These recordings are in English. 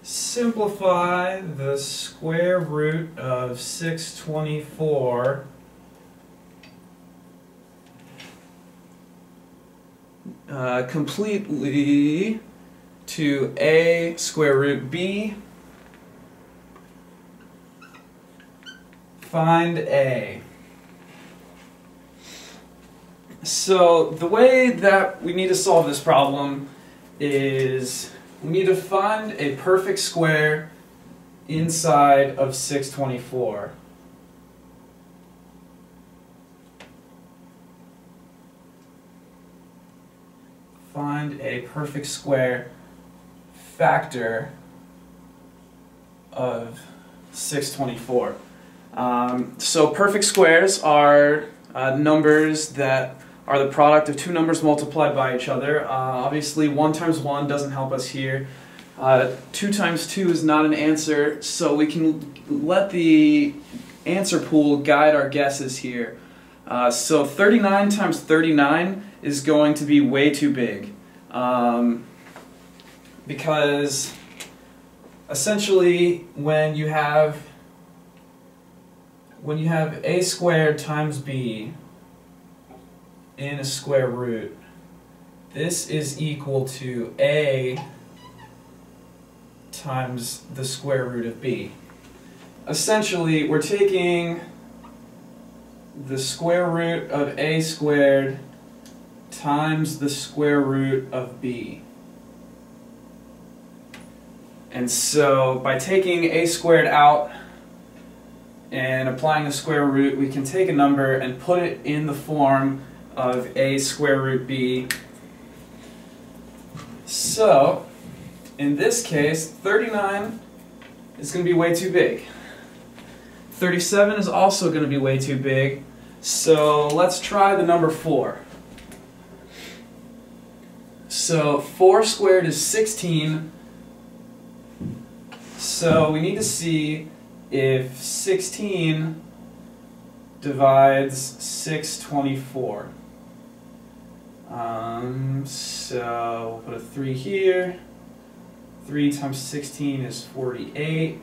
Simplify the square root of 624 completely to a square root b. Find a. So the way that we need to solve this problem is we need to find a perfect square inside of 624. Find a perfect square factor of 624. So perfect squares are numbers that are the product of two numbers multiplied by each other. Obviously 1 times 1 doesn't help us here. 2 times 2 is not an answer, so we can let the answer pool guide our guesses here. So 39 times 39 is going to be way too big, because essentially when you have a squared times b in a square root, this is equal to a times the square root of b. Essentially, we're taking the square root of a squared times the square root of b. And so by taking a squared out and applying the square root, we can take a number and put it in the form of a square root b. So in this case, 39 is going to be way too big. 37 is also going to be way too big. So let's try the number 4. So 4 squared is 16. So we need to see if 16 divides 624. So we'll put a 3 here. 3 times 16 is 48.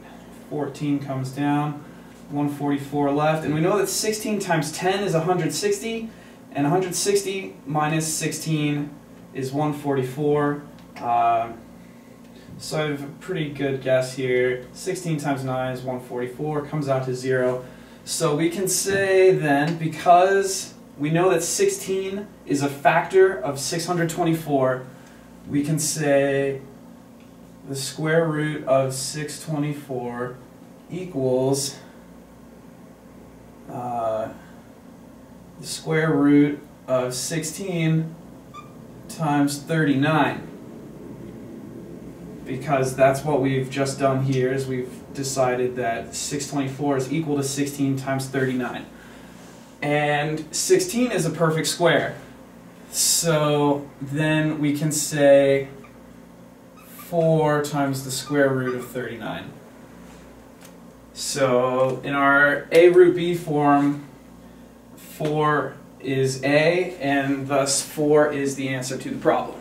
14 comes down. 144 left. And we know that 16 times 10 is 160. And 160 minus 16 is 144. So I have a pretty good guess here. 16 times 9 is 144, comes out to 0. So we can say then, because we know that 16 is a factor of 624, we can say the square root of 624 equals the square root of 16 times 39. Because that's what we've just done here, is we've decided that 624 is equal to 16 times 39. And 16 is a perfect square. So then we can say 4 times the square root of 39. So in our a root b form, 4 is a, and thus 4 is the answer to the problem.